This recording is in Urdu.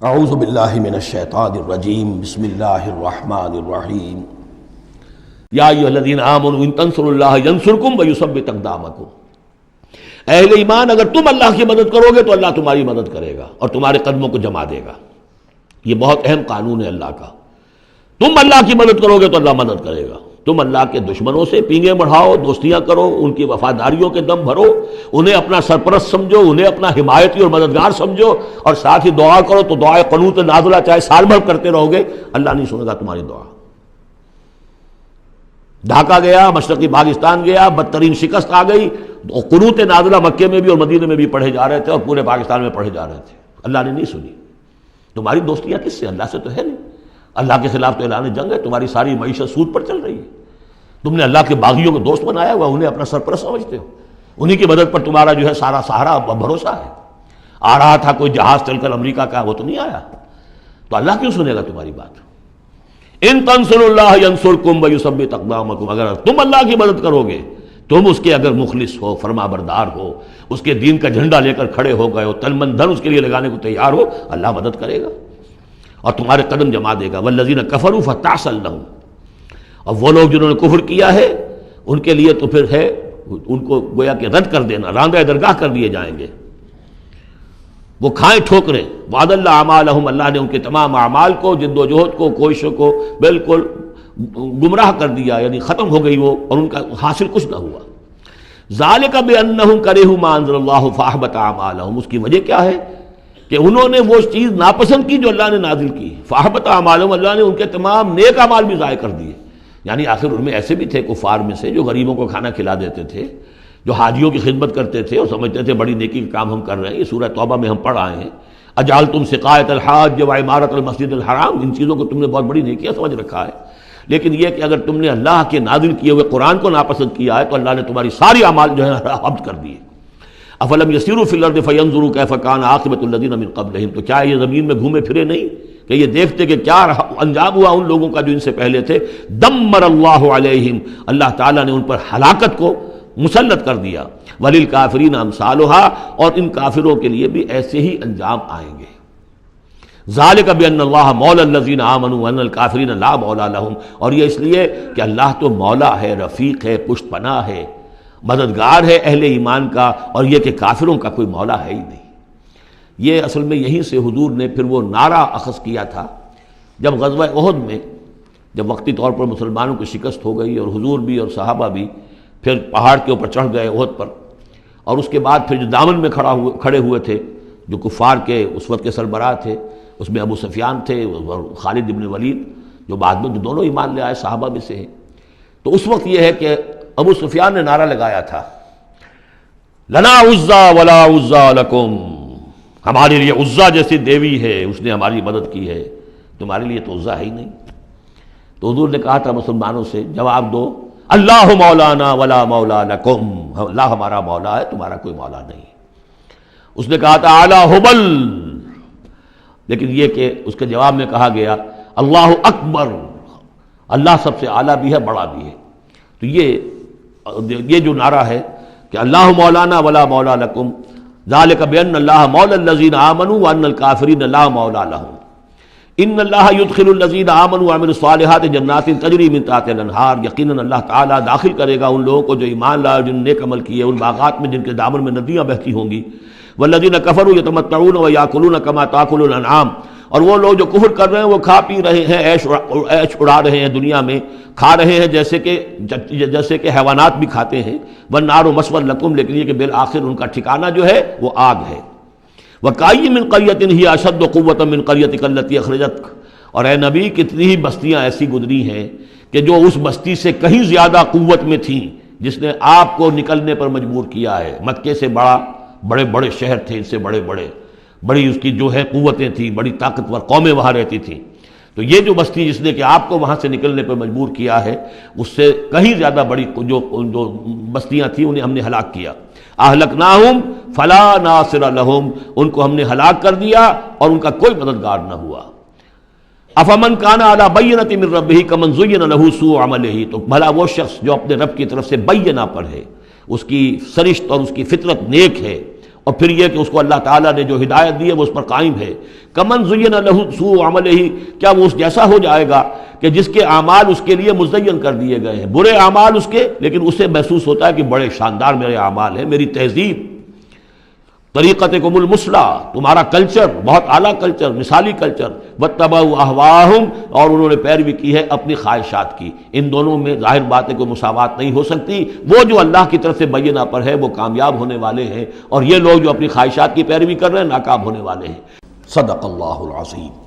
اعوذ باللہ من الشیطان الرجیم بسم اللہ الرحمن الرحیم یا ایھا الذین آمنوا ان تنصروا اللہ ینصرکم ویثبت اقدامکم۔ اہل ایمان اگر تم اللہ کی مدد کرو گے تو اللہ تمہاری مدد کرے گا اور تمہارے قدموں کو جما دے گا۔ یہ بہت اہم قانون ہے اللہ کا، تم اللہ کی مدد کرو گے تو اللہ مدد کرے گا۔ تم اللہ کے دشمنوں سے پینگیں بڑھاؤ، دوستیاں کرو، ان کی وفاداریوں کے دم بھرو، انہیں اپنا سرپرست سمجھو، انہیں اپنا حمایتی اور مددگار سمجھو، اور ساتھ ہی دعا کرو تو دعائے قنوت نازلہ چاہے سال بھر کرتے رہو گے، اللہ نہیں سنے گا تمہاری دعا۔ ڈھاکہ گیا، مشرقی پاکستان گیا، بدترین شکست آ گئی، قنوت نازلہ مکے میں بھی اور مدینے میں بھی پڑھے جا رہے تھے اور پورے پاکستان میں پڑھے جا رہے تھے، اللہ نے نہیں سنی۔ تمہاری دوستیاں کس سے؟ اللہ سے تو ہے نہیں۔ اللہ کے خلاف تو اعلان جنگ ہے، تمہاری ساری معیشت سود پر چل رہی ہے۔ تم نے اللہ کے باغیوں کو دوست بنایا ہوا، انہیں اپنا سرپرست سمجھتے ہو، انہی کی مدد پر تمہارا جو ہے سارا سہارا بھروسہ ہے۔ آ رہا تھا کوئی جہاز چل کر امریکہ کا، وہ تو نہیں آیا، تو اللہ کیوں سنے گا تمہاری بات؟ ان تنصروا اللہ ینصرکم ویثبت اقدامکم، اگر تم اللہ کی مدد کرو گے، تم اس کے اگر مخلص ہو، فرما بردار ہو، اس کے دین کا جھنڈا لے کر کھڑے ہو گئے ہو، تن من دھن اس کے لیے لگانے کو تیار ہو، اللہ مدد کرے گا اور تمہارے قدم جما دے گا۔ والذین کفروا فتعسا لهم، اور وہ لوگ جنہوں نے کفر کیا ہے ان کے لیے تو پھر ہے ان کو گویا کہ رد کر دینا، راندہ درگاہ کر دیے جائیں گے، وہ کھائیں ٹھوکریں۔ وعد اللہ اعمالہم، اللہ نے ان کے تمام اعمال کو، جد و جہد کو، کوششوں کو بالکل گمراہ کر دیا، یعنی ختم ہو گئی وہ، اور ان کا حاصل کچھ نہ ہوا۔ ذالک بانہم کرہوا ما انزل اللہ فاحبط اعمالہم، اس کی وجہ کیا ہے کہ انہوں نے وہ چیز ناپسند کی جو اللہ نے نازل کی۔ فاحبط اعمالہم، اللہ نے ان کے تمام نیک اعمال بھی ضائع کر دیے۔ یعنی آخر ان میں ایسے بھی تھے کفار میں سے جو غریبوں کو کھانا کھلا دیتے تھے، جو حاجیوں کی خدمت کرتے تھے اور سمجھتے تھے بڑی نیکی کا کام ہم کر رہے ہیں۔ یہ سورہ توبہ میں ہم پڑھ آئے ہیں، اجعلتم سقایۃ الحاج وعمارۃ المسجد الحرام، ان چیزوں کو تم نے بہت بڑی نیکیاں سمجھ رکھا ہے، لیکن یہ کہ اگر تم نے اللہ کے نازل کیے ہوئے قرآن کو ناپسند کیا ہے تو اللہ نے تمہاری ساری اعمال جو ہے حبط کر دیے۔ افلم یسیروا فی الارض فینظروا کیف کان عاقبۃ الذین من قبلہم، تو کیا یہ زمین میں گھومے پھرے نہیں کہ یہ دیکھتے کہ کیا انجام ہوا ان لوگوں کا جو ان سے پہلے تھے۔ دمر اللہ علیہم، اللہ تعالیٰ نے ان پر ہلاکت کو مسلط کر دیا۔ وللکافرین امثالھا، اور ان کافروں کے لیے بھی ایسے ہی انجام آئیں گے۔ ذالک بان اللہ مولی الذین آمنوا وان الکافرین لا مولی لہم، اور یہ اس لیے کہ اللہ تو مولا ہے، رفیق ہے، پشت پناہ ہے، مددگار ہے اہل ایمان کا، اور یہ کہ کافروں کا کوئی مولا ہے ہی نہیں۔ یہ اصل میں یہیں سے حضور نے پھر وہ نعرہ اخذ کیا تھا جب غزوہ احد میں، جب وقتی طور پر مسلمانوں کی شکست ہو گئی اور حضور بھی اور صحابہ بھی پھر پہاڑ کے اوپر چڑھ گئے احد پر، اور اس کے بعد پھر جو دامن میں کھڑے ہوئے تھے جو کفار کے اس وقت کے سربراہ تھے، اس میں ابو سفیان تھے اور خالد ابن ولید جو بعد میں جو دونوں ایمان لے آئے صحابہ میں سے ہیں۔ تو اس وقت یہ ہے کہ ابو سفیان نے نعرہ لگایا تھا، لنا عزا ولا عزا لکم، ہمارے لیے عزا جیسی دیوی ہے، اس نے ہماری مدد کی ہے، تمہارے لیے تو عزا ہے ہی نہیں۔ تو حضور نے کہا تھا مسلمانوں سے جواب دو، اللہ مولانا ولا مولا لکم، اللہ ہمارا مولا ہے، تمہارا کوئی مولا نہیں۔ اس نے کہا تھا اعلی حبل، لیکن یہ کہ اس کے جواب میں کہا گیا اللہ اکبر، اللہ سب سے اعلیٰ بھی ہے، بڑا بھی ہے۔ تو یہ جو نعرہ ہے کہ اللہ مولانا ولا مولا لکم، ذالک بان اللہ مولی الذین آمنوا وان الکافرین لا مولی لہم، ان اللہ یدخل الذین آمنوا وعملوا الصالحات جنات تجری من تحتها الانہار، یقیناً اللہ تعالیٰ داخل کرے گا ان لوگوں کو جو ایمان لائے، جن نے نیک عمل کیے، ان باغات میں جن کے دامن میں ندیاں بہتی ہوں گی۔ والذین کفروا یتمتعون ویاکلون کما تاکل الانعام، اور وہ لوگ جو کفر کر رہے ہیں وہ کھا پی رہے ہیں، عیش اڑا رہے ہیں دنیا میں، کھا رہے ہیں جیسے کہ حیوانات بھی کھاتے ہیں۔ والنار مثوی لکم، لیکن یہ کہ بالآخر ان کا ٹھکانہ جو ہے وہ آگ ہے۔ وکأی من قریۃ ہی اشد قوۃ من قریتک التی اخرجتک، اور اے نبی کتنی ہی بستیاں ایسی گزری ہیں کہ جو اس بستی سے کہیں زیادہ قوت میں تھیں جس نے آپ کو نکلنے پر مجبور کیا ہے۔ مکے سے بڑے بڑے شہر تھے، ان سے بڑی اس کی جو ہے قوتیں تھیں، بڑی طاقتور قومیں وہاں رہتی تھیں، تو یہ جو بستی جس نے کہ آپ کو وہاں سے نکلنے پر مجبور کیا ہے، اس سے کہیں زیادہ بڑی جو بستیاں تھیں انہیں ہم نے ہلاک کیا۔ اہلکناہم فلا ناصر لہم، ان کو ہم نے ہلاک کر دیا اور ان کا کوئی مددگار نہ ہوا۔ افمن کان علی بینۃ من ربہ کمن زین لہ سوء عملہ، تو بھلا وہ شخص جو اپنے رب کی طرف سے بینہ پر ہے، اس کی سرشت اور اس کی فطرت نیک ہے، اور پھر یہ کہ اس کو اللہ تعالیٰ نے جو ہدایت دی ہے وہ اس پر قائم ہے۔ کمن زین لہ سوء عملہ، کیا وہ اس جیسا ہو جائے گا کہ جس کے اعمال اس کے لیے مزین کر دیے گئے ہیں، برے اعمال اس کے، لیکن اسے محسوس ہوتا ہے کہ بڑے شاندار میرے اعمال ہیں، میری تہذیب، طریقتکم المثلیٰ، تمہارا کلچر بہت اعلیٰ کلچر، مثالی کلچر، واتبعوا اہواءہم، اور انہوں نے پیروی کی ہے اپنی خواہشات کی۔ ان دونوں میں ظاہر بات ہے کوئی مساوات نہیں ہو سکتی۔ وہ جو اللہ کی طرف سے بینہ پر ہے وہ کامیاب ہونے والے ہیں، اور یہ لوگ جو اپنی خواہشات کی پیروی کر رہے ہیں ناکام ہونے والے ہیں۔ صدق اللہ العظیم۔